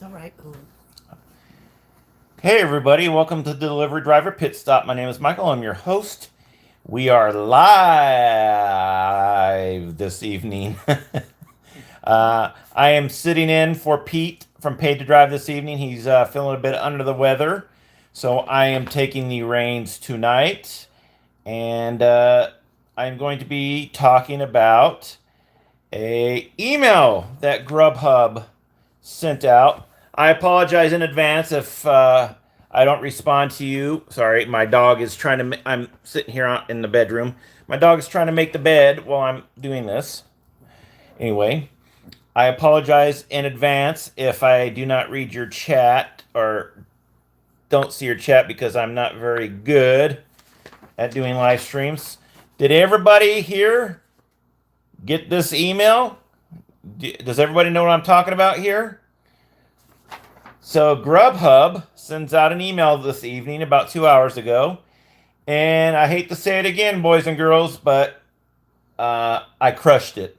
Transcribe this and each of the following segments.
All right. Hey everybody, welcome to the Delivery Driver Pit Stop. My name is Michael. I'm your host. We are live this evening. I am sitting in for Pete from Paid to Drive this evening. He's feeling a bit under the weather, so I am taking the reins tonight, and I'm going to be talking about a email that GrubHub sent out. I apologize in advance if I don't respond to you. Sorry, my dog is trying to. I'm sitting here in the bedroom. My dog is trying to make the bed while I'm doing this. Anyway, I apologize in advance if I do not read your chat or don't see your chat because I'm not very good at doing live streams. Did everybody here get this email? Does everybody know what I'm talking about here? So GrubHub sends out an email this evening about 2 hours ago, and I hate to say it again, boys and girls, but I crushed it.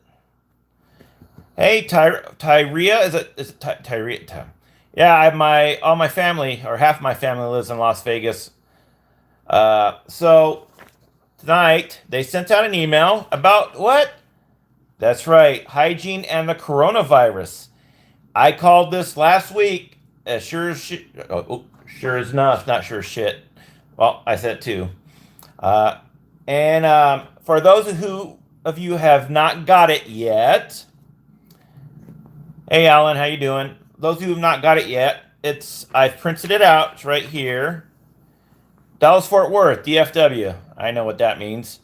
Hey, Tyria, is it Tyria? Yeah, I have all my family or half my family lives in Las Vegas. So tonight they sent out an email about what? That's right, hygiene and the coronavirus. I called this last week. Sure as shit. Sure as enough, not sure as shit. Well, I said it too. Uh, and for those of you have not got it yet, hey Alan, how you doing? Those of you who have not got it yet, I've printed it out. It's right here. Dallas Fort Worth, DFW. I know what that means.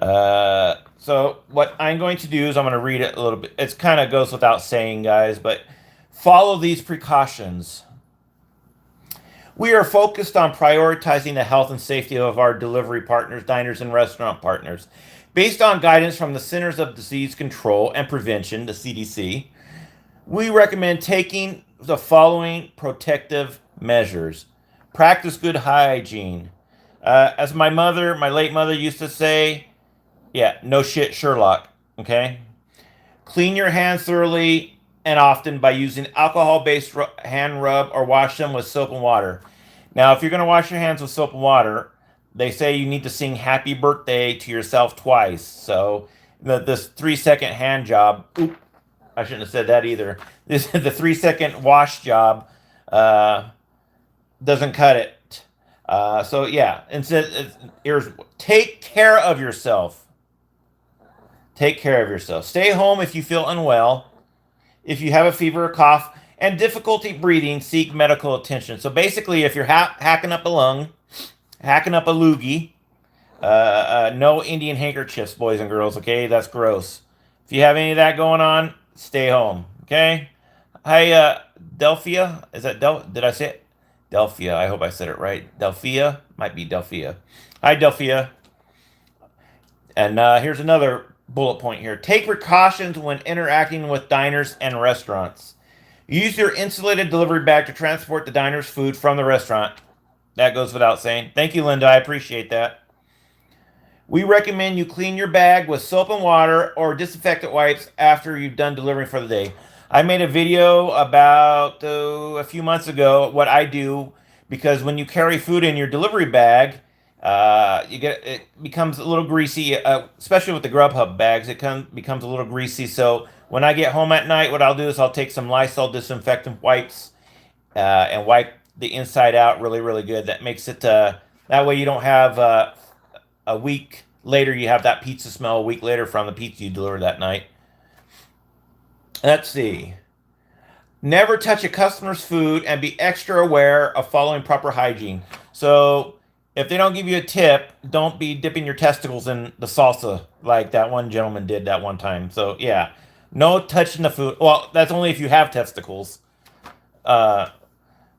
So what I'm going to do is I'm going to read it a little bit. It kind of goes without saying, guys, but follow these precautions. We are focused on prioritizing the health and safety of our delivery partners, diners, and restaurant partners. Based on guidance from the Centers of Disease Control and Prevention, the CDC, we recommend taking the following protective measures. Practice good hygiene. As my late mother used to say, yeah, no shit, Sherlock. Okay? Clean your hands thoroughly and often by using alcohol based hand rub or wash them with soap and water. Now, if you're going to wash your hands with soap and water, they say you need to sing happy birthday to yourself twice. So, this 3 second hand job, I shouldn't have said that either. The 3 second wash job uh, doesn't cut it. So, yeah, instead, here's take care of yourself. Take care of yourself. Stay home if you feel unwell. If you have a fever or cough and difficulty breathing, seek medical attention. So basically, if you're hacking up a lung, hacking up a loogie, no Indian handkerchiefs, boys and girls, okay? That's gross. If you have any of that going on, stay home, okay? Hi, Delphia. Is that Did I say it? Delphia. I hope I said it right. Delphia. Might be Delphia. Hi, Delphia. And here's another bullet point here. Take precautions when interacting with diners and restaurants. Use your insulated delivery bag to transport the diner's food from the restaurant. That goes without saying. Thank you, Linda. I appreciate that. We recommend you clean your bag with soap and water or disinfectant wipes after you've done delivering for the day. I made a video about a few months ago what I do because when you carry food in your delivery bag, it becomes a little greasy, especially with the Grubhub bags. Becomes a little greasy. So when I get home at night, what I'll do is I'll take some Lysol disinfectant wipes and wipe the inside out really, really good. That makes it that way you don't have a week later you have that pizza smell a week later from the pizza you delivered that night. Let's see. Never touch a customer's food and be extra aware of following proper hygiene. So if they don't give you a tip, don't be dipping your testicles in the salsa like that one gentleman did that one time. So yeah, no touching the food. Well, that's only if you have testicles. Uh,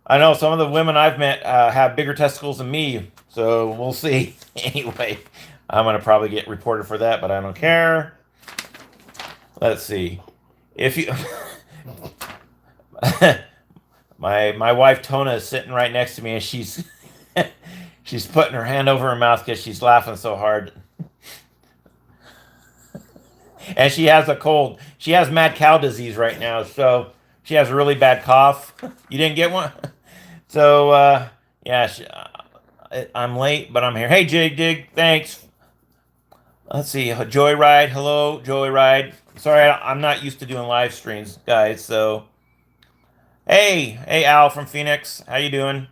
I know some of the women I've met have bigger testicles than me, so we'll see. Anyway, I'm gonna probably get reported for that, but I don't care. Let's see. If you, my wife Tona is sitting right next to me, and she's putting her hand over her mouth because she's laughing so hard, and she has a cold. She has mad cow disease right now, so She has a really bad cough. You didn't get one? So, yeah, I'm late, but I'm here. Hey, Dig, thanks. Let's see. Joyride. Hello, Joyride. Sorry, I'm not used to doing live streams, guys. So, hey, Al from Phoenix. How you doing?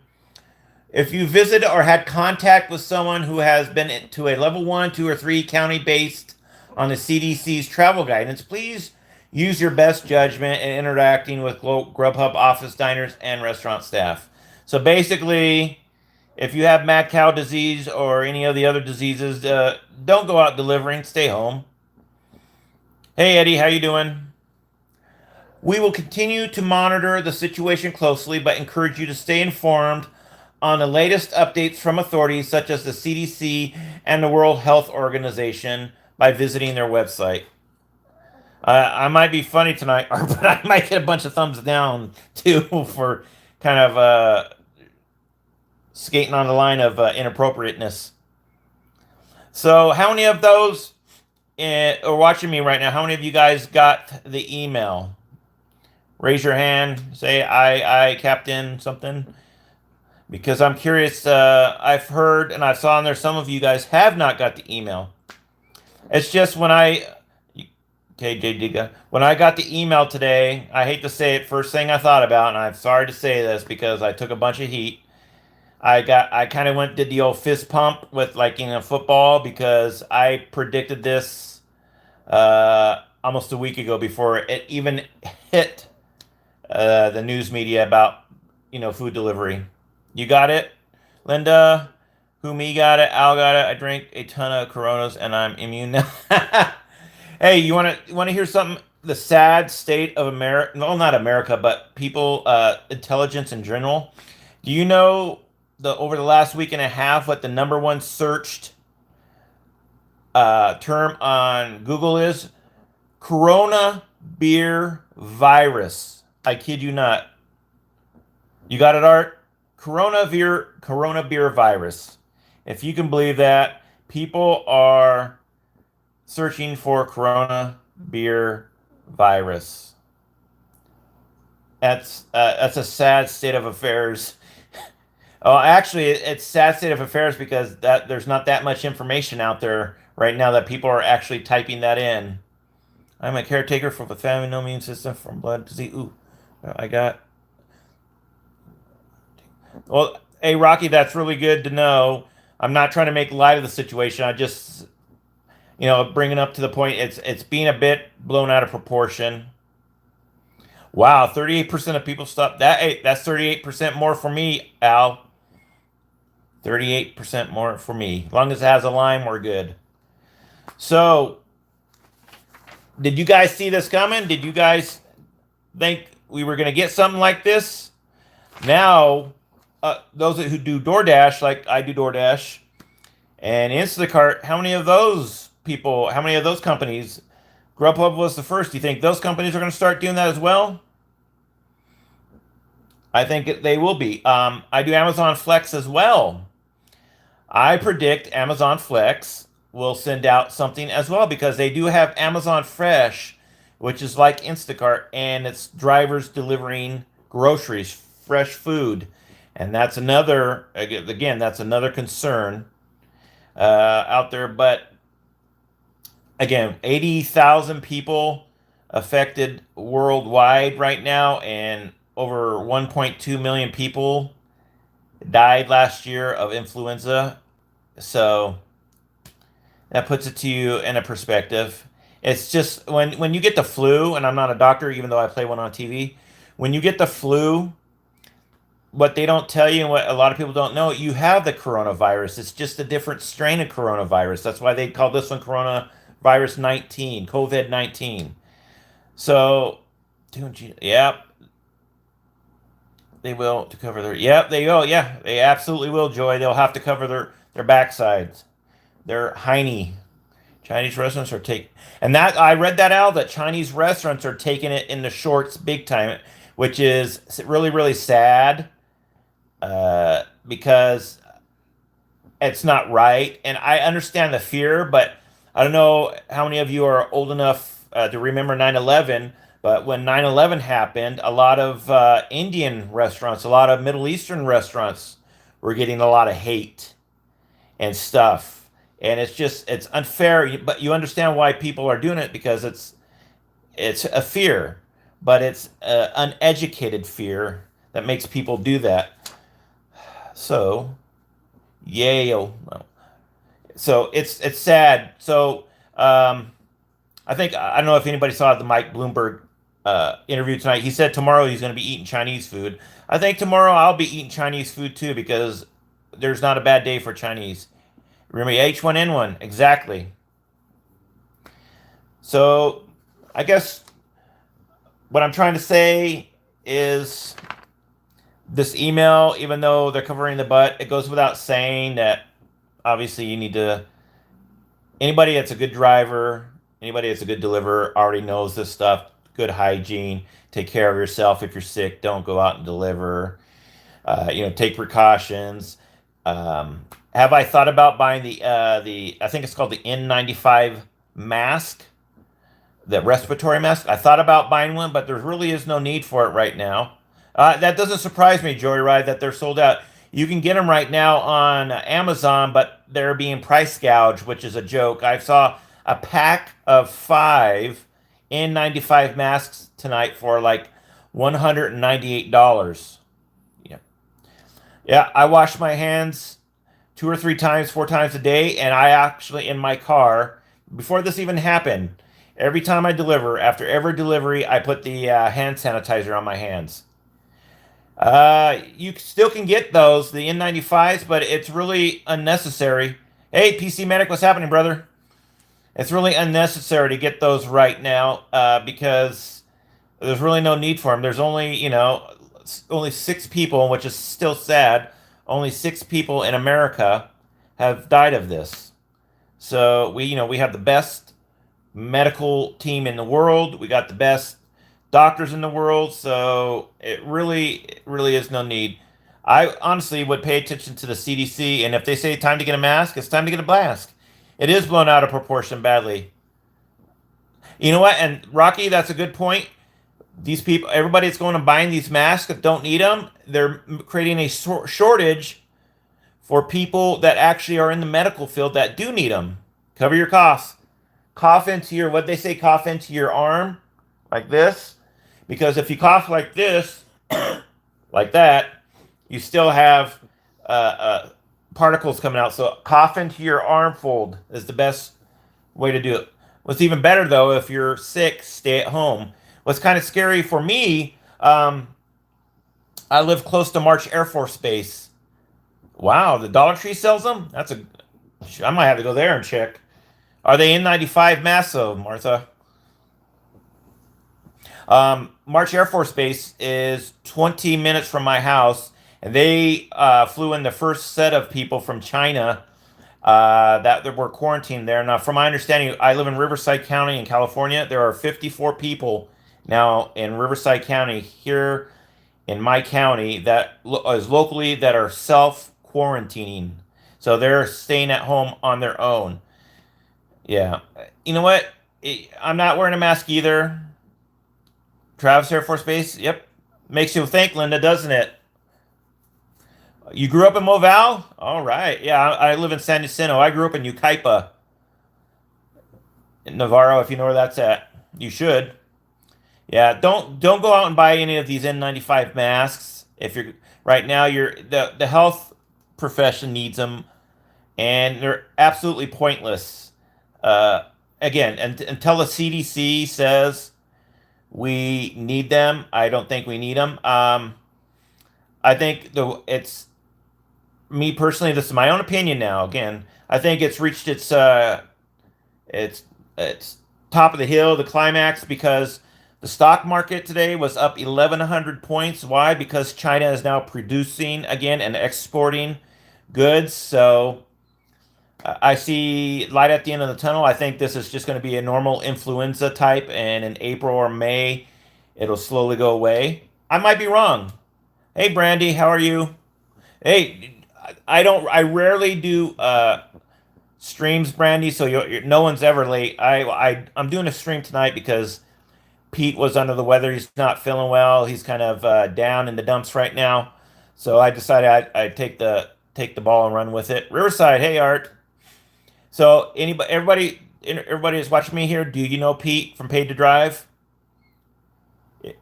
If you visited or had contact with someone who has been to a level 1, 2, or 3 county based on the CDC's travel guidance, please use your best judgment in interacting with GrubHub office diners and restaurant staff. So basically, if you have mad cow disease or any of the other diseases, don't go out delivering. Stay home. Hey Eddie, how you doing? We will continue to monitor the situation closely, but encourage you to stay informed on the latest updates from authorities such as the CDC and the World Health Organization by visiting their website. I might be funny tonight, but I might get a bunch of thumbs down too for kind of skating on the line of inappropriateness. So, how many of those are watching me right now? How many of you guys got the email? Raise your hand. Say I Captain something. Because I'm curious. I've heard and I saw in there some of you guys have not got the email. It's just when okay, Diga. When I got the email today, I hate to say it, first thing I thought about, and I'm sorry to say this because I took a bunch of heat. I kind of did the old fist pump with like in a football because I predicted this almost a week ago before it even hit the news media about food delivery. You got it, Linda. Who me got it? Al got it. I drank a ton of Coronas and I'm immune now. Hey, you wanna hear something? The sad state of America. Well, not America, but people, intelligence in general. Do you know over the last week and a half what the number one searched term on Google is? Corona beer virus. I kid you not. You got it, Art? Corona beer virus. If you can believe that, people are searching for Corona beer virus. That's a sad state of affairs. Oh, actually, it's sad state of affairs because there's not that much information out there right now that people are actually typing that in. I'm a caretaker for the family no immune system from blood disease. Ooh, I got. Well, hey Rocky, that's really good to know. I'm not trying to make light of the situation. I just, bringing up to the point. It's being a bit blown out of proportion. Wow, 38% of people stopped that. Hey, that's 38% more for me, Al. 38% more for me. As long as it has a line, we're good. So, did you guys see this coming? Did you guys think we were going to get something like this? Now, those who do DoorDash, like I do DoorDash, and Instacart, how many of those people, how many of those companies, GrubHub was the first, do you think those companies are going to start doing that as well? I think they will be. I do Amazon Flex as well. I predict Amazon Flex will send out something as well because they do have Amazon Fresh, which is like Instacart, and it's drivers delivering groceries, fresh food. And that's another, again, that's another concern out there. But again, 80,000 people affected worldwide right now, and over 1.2 million people died last year of influenza. So that puts it to you in a perspective. It's just when you get the flu, and I'm not a doctor, even though I play one on TV. When you get the flu, what they don't tell you and what a lot of people don't know, you have the coronavirus. It's just a different strain of coronavirus. That's why they call this one coronavirus 19, COVID-19. So, yep, they will to cover their. Yep, they will. Yeah, they absolutely will, Joy. They'll have to cover their backsides. Their hiney. Chinese restaurants are taking, and that I read that out that Chinese restaurants are taking it in the shorts big time, which is really really sad. Because it's not right. And I understand the fear, but I don't know how many of you are old enough to remember 9/11, But when 9/11 happened, a lot of Indian restaurants, a lot of Middle Eastern restaurants were getting a lot of hate and stuff. And it's unfair, but you understand why people are doing it because it's a fear, but it's uneducated fear that makes people do that. So, yay. So it's sad. So I don't know if anybody saw the Mike Bloomberg interview tonight. He said tomorrow he's going to be eating Chinese food. I think tomorrow I'll be eating Chinese food too because there's not a bad day for Chinese. Remember H1N1 exactly. So I guess what I'm trying to say is this email, even though they're covering the butt, it goes without saying that obviously you need to. Anybody that's a good driver, anybody that's a good deliverer already knows this stuff. Good hygiene. Take care of yourself. If you're sick, don't go out and deliver. Take precautions. Have I thought about buying the I think it's called the N95 mask, the respiratory mask? I thought about buying one, but there really is no need for it right now. That doesn't surprise me, Joyride, that they're sold out. You can get them right now on Amazon, but they're being price gouged, which is a joke. I saw a pack of 5 N95 masks tonight for like $198. Yeah. Yeah, I wash my hands 2 or 3 times, 4 times a day, and I actually, in my car, before this even happened, every time I deliver, after every delivery, I put the hand sanitizer on my hands. You still can get those, the N95s, but it's really unnecessary. Hey, PC Medic, what's happening, brother? It's really unnecessary to get those right now because there's really no need for them. There's only 6 people, which is still sad. Only 6 people in America have died of this. So we have the best medical team in the world. We got the best doctors in the world, so it really is no need. I honestly would pay attention to the CDC, and if they say time to get a mask, it's time to get a mask. It is blown out of proportion badly. You know what? And Rocky, that's a good point. These people, everybody that's going and buying these masks that don't need them, they're creating a shortage for people that actually are in the medical field that do need them. Cover your coughs. Cough into your, what they say, cough into your arm, like this. Because if you cough like this, like that, you still have particles coming out. So cough into your arm fold is the best way to do it. What's even better, though, if you're sick, stay at home. What's kind of scary for me, I live close to March Air Force Base. Wow, the Dollar Tree sells them? I might have to go there and check. Are they N95 masks, though, Martha? March Air Force Base is 20 minutes from my house, and they flew in the first set of people from China that were quarantined there. Now, from my understanding, I live in Riverside County in California. There are 54 people now in Riverside County here in my county that is locally that are self-quarantining. So they're staying at home on their own. Yeah. You know what? I'm not wearing a mask either. Travis Air Force Base, yep. Makes you think, Linda, doesn't it? You grew up in Moval? All right. Yeah, I live in San Jacinto. I grew up in Yucaipa, in Navarro, if you know where that's at. You should. Yeah, don't go out and buy any of these N95 masks. If you're right now, the health profession needs them, and they're absolutely pointless. Again, until the CDC says we need them, I don't think we need them. I think it's me personally. This is my own opinion now. Again, I think it's reached its top of the hill, the climax, because the stock market today was up 1,100 points. Why? Because China is now producing again and exporting goods. So I see light at the end of the tunnel. I think this is just going to be a normal influenza type, and in April or May, it'll slowly go away. I might be wrong. Hey, Brandy, how are you? Hey, I rarely do streams, Brandy, so no one's ever late. I'm doing a stream tonight because Pete was under the weather. He's not feeling well. He's kind of down in the dumps right now. So I decided I'd take the ball and run with it. Riverside, hey Art. So everybody is watching me here. Do you know Pete from Paid to Drive?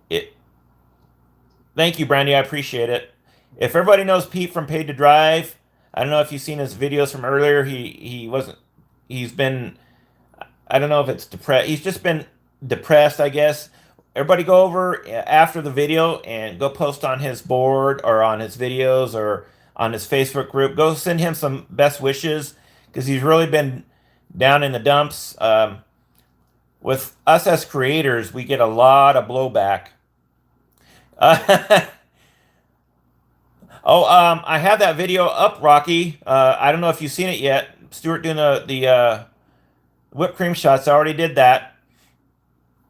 It Thank you, Brandy. I appreciate it. If everybody knows Pete from Paid to Drive, I don't know if you've seen his videos from earlier. He wasn't. He's been. I don't know if it's depressed. He's just been depressed, I guess. Everybody go over after the video and go post on his board or on his videos or on his Facebook group. Go send him some best wishes because he's really been down in the dumps. With us as creators, we get a lot of blowback. I have that video up, Rocky. I don't know if you've seen it yet. Stuart doing the whipped cream shots. I already did that.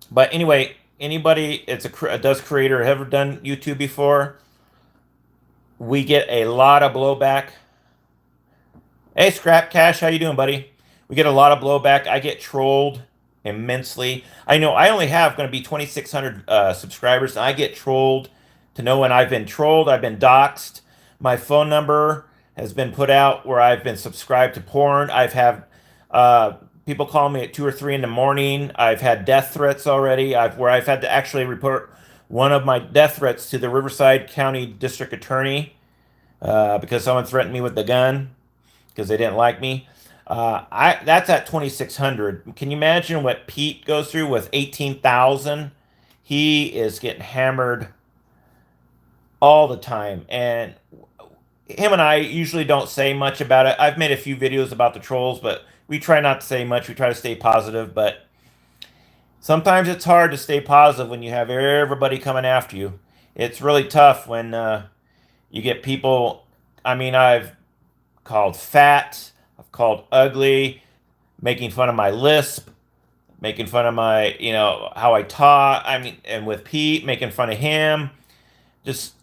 But anyway, anybody a does creator ever done YouTube before? We get a lot of blowback. Hey, Scrap Cash, how you doing, buddy? We get a lot of blowback. I get trolled immensely. I know I only have going to be 2,600 subscribers, and I get trolled to know when I've been trolled. I've been doxxed. My phone number has been put out where I've been subscribed to porn. I've had people call me at 2 or 3 in the morning. I've had death threats already. Where I've had to actually report one of my death threats to the Riverside County District Attorney because someone threatened me with the gun because they didn't like me. That's at 2,600. Can you imagine what Pete goes through with 18,000? He is getting hammered all the time, and him and I usually don't say much about it. I've made a few videos about the trolls, but we try not to say much. We try to stay positive, but sometimes it's hard to stay positive when you have everybody coming after you. It's really tough when you get people. I mean, I've called fat, I've called ugly, making fun of my lisp, making fun of my, how I talk. I mean, and with Pete, making fun of him. Just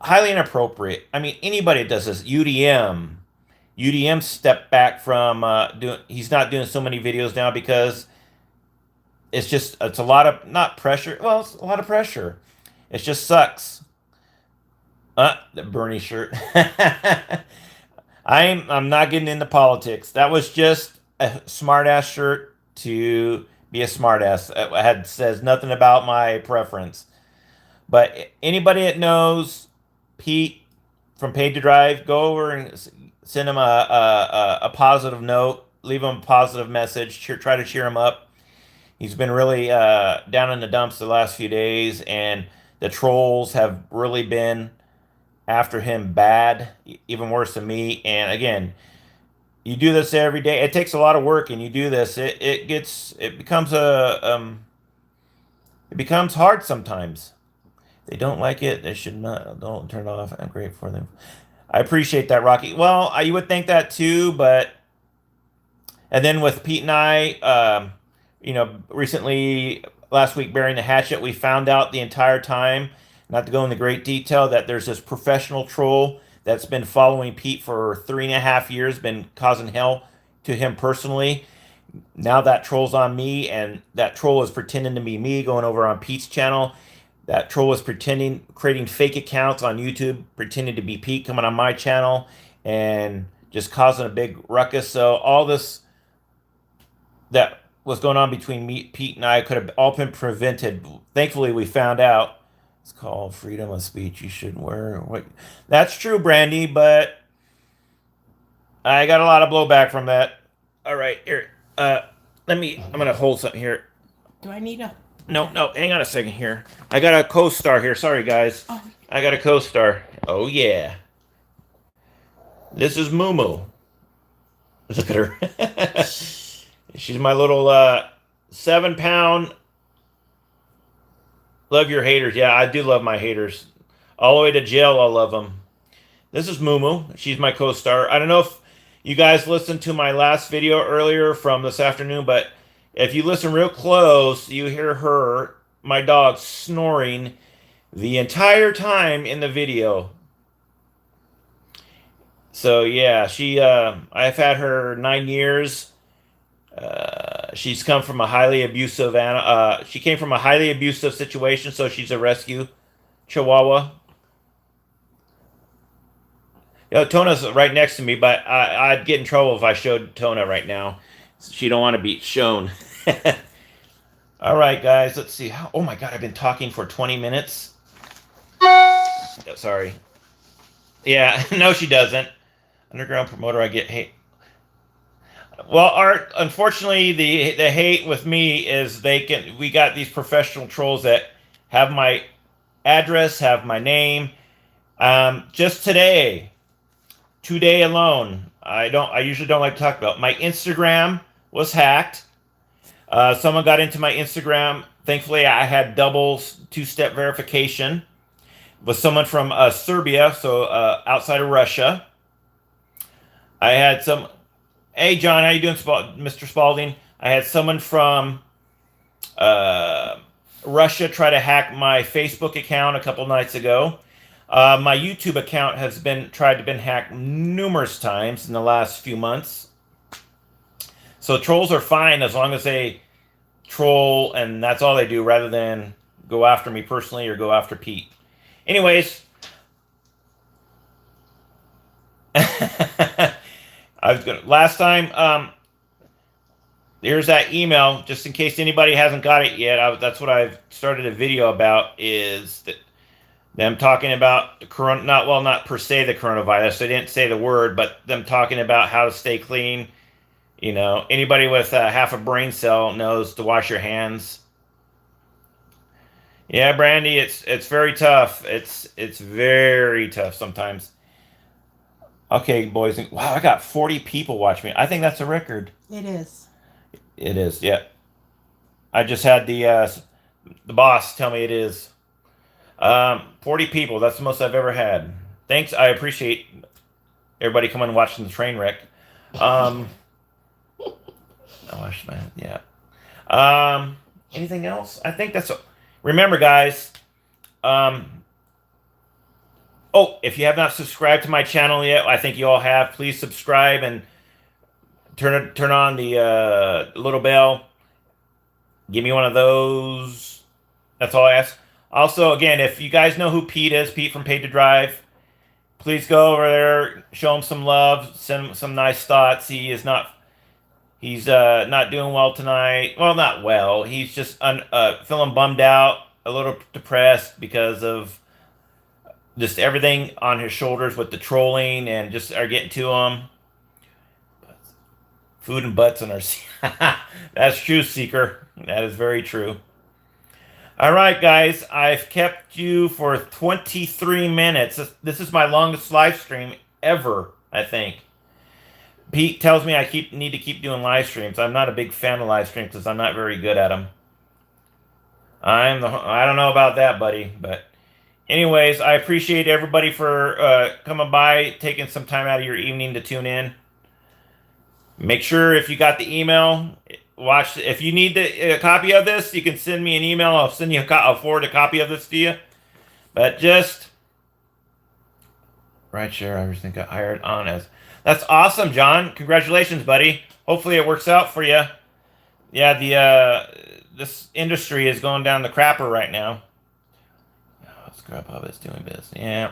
highly inappropriate. I mean, anybody that does this. UDM stepped back from doing. He's not doing so many videos now because it's a lot of not pressure. Well, it's a lot of pressure. It just sucks. The Bernie shirt. I'm not getting into politics. That was just a smartass shirt to be a smartass. It says nothing about my preference. But anybody that knows Pete from Paid to Drive, go over and send him a positive note, leave him a positive message, try to cheer him up. He's been really down in the dumps the last few days, and the trolls have really been after him bad, even worse than me. And again, you do this every day. It takes a lot of work, and you do this. It becomes it becomes hard sometimes. They don't like it. They should not. Don't turn it off. I'm grateful for them. I appreciate that, Rocky. Well, you would think that too, but and then with Pete and I, recently last week burying the hatchet, we found out the entire time, not to go into great detail, that there's this professional troll that's been following Pete for 3.5 years, been causing hell to him personally. Now that troll's on me, and that troll is pretending to be me going over on Pete's channel. That troll is creating fake accounts on YouTube, pretending to be Pete coming on my channel and just causing a big ruckus. So all this that was going on between Pete and I could have all been prevented. Thankfully, we found out. It's called freedom of speech. You shouldn't wear what. That's true, Brandy, but I got a lot of blowback from that. All right, here. I'm gonna hold something here. Do I need a? No, hang on a second here. I got a co-star here. Sorry, guys. Oh. I got a co-star. Oh, yeah. This is Moo. Look at her. She's my little 7-pound. Love your haters. Yeah, I do love my haters. All the way to jail, I love them. This is Moo. She's my co-star. I don't know if you guys listened to my last video earlier from this afternoon, but if you listen real close, you hear her, my dog, snoring the entire time in the video. So yeah, I've had her 9 years. She's come from a highly abusive she came from a highly abusive situation, so she's a rescue Chihuahua. You know, Tona's right next to me, but I'd get in trouble if I showed Tona right now. She don't want to be shown. All right, guys, let's see. Oh my God, I've been talking for 20 minutes. Sorry. Yeah, no, she doesn't. Underground promoter, I get hate. Well, Art, unfortunately, the hate with me is we got these professional trolls that have my address, have my name. Just today alone, I usually don't like to talk about. My Instagram was hacked. Someone got into my Instagram. Thankfully, I had double two-step verification with someone from Serbia, so outside of Russia. I had some. Hey, John, how you doing, Mr. Spalding? I had someone from Russia try to hack my Facebook account a couple nights ago. My YouTube account has been hacked numerous times in the last few months. So trolls are fine as long as they troll and that's all they do, rather than go after me personally or go after Pete. Anyways, last time. Here's that email, just in case anybody hasn't got it yet. That's what I've started a video about, is that them talking about the not per se the coronavirus. They didn't say the word, but them talking about how to stay clean. You know, anybody with half a brain cell knows to wash your hands. Yeah, Brandy, it's very tough. It's very tough sometimes. Okay, boys. Wow, I got 40 people watch me. I think that's a record. It is. It is, yeah. I just had the boss tell me it is. 40 people. That's the most I've ever had. Thanks. I appreciate everybody coming and watching the train wreck. Oh, man, yeah. Anything else? I think that's. Remember, guys. Oh, if you have not subscribed to my channel yet, I think you all have. Please subscribe and turn on the little bell. Give me one of those. That's all I ask. Also, again, if you guys know who Pete is, Pete from Paid to Drive, please go over there, show him some love, send him some nice thoughts. He's not doing well tonight. Well, not well. He's just feeling bummed out, a little depressed because of just everything on his shoulders with the trolling and just are getting to him. Food and butts in our. That's true, Seeker. That is very true. All right, guys. I've kept you for 23 minutes. This is my longest live stream ever, I think. Pete tells me I need to keep doing live streams. I'm not a big fan of live streams because I'm not very good at them. I don't know about that, buddy, but anyways, I appreciate everybody for coming by, taking some time out of your evening to tune in. Make sure if you got the email, watch. If you need a copy of this, you can send me an email. I'll forward a copy of this to you. But just right share everything got hired on as. That's awesome, John. Congratulations, buddy. Hopefully it works out for you. Yeah, this industry is going down the crapper right now. Oh, GrubHub is doing business. Yeah.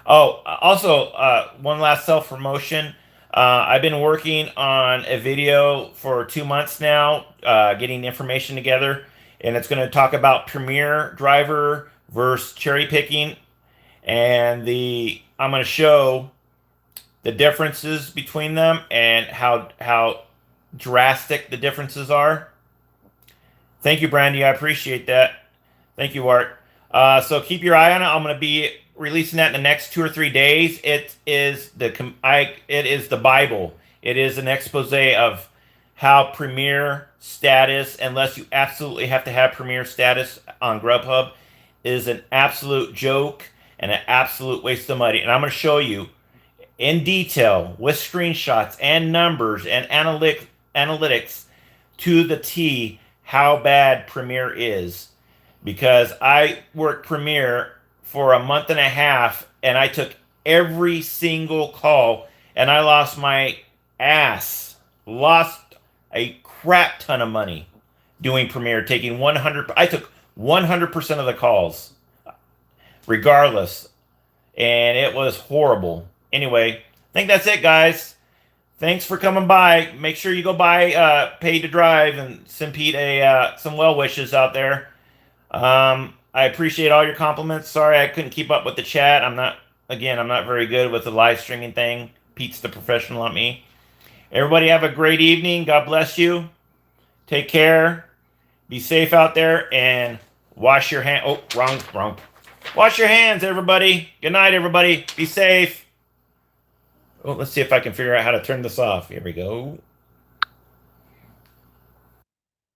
Oh, also, one last self-promotion. I've been working on a video for 2 months now, getting information together, and it's going to talk about Premier driver versus cherry picking, and I'm going to show the differences between them and how drastic the differences are. Thank you, Brandy. I appreciate that. Thank you, Art. So keep your eye on it. I'm going to be releasing that in the next 2 or 3 days. It is the Bible. It is an expose of how Premier status, unless you absolutely have to have Premier status on GrubHub, is an absolute joke and an absolute waste of money. And I'm going to show you in detail with screenshots and numbers and analytics to the T how bad Premier is. Because I worked Premier for a month and a half, and I took every single call, and I lost my ass. Lost a crap ton of money doing Premiere, taking 100. I took 100% of the calls, regardless, and it was horrible. Anyway, I think that's it, guys. Thanks for coming by. Make sure you go buy Paid to Drive and send Pete some well wishes out there. I appreciate all your compliments. Sorry I couldn't keep up with the chat. I'm not very good with the live streaming thing. Pete's the professional, not me. Everybody have a great evening. God bless you. Take care. Be safe out there and wash your hands. Oh, wrong. Wash your hands, everybody. Good night, everybody. Be safe. Oh, let's see if I can figure out how to turn this off. Here we go.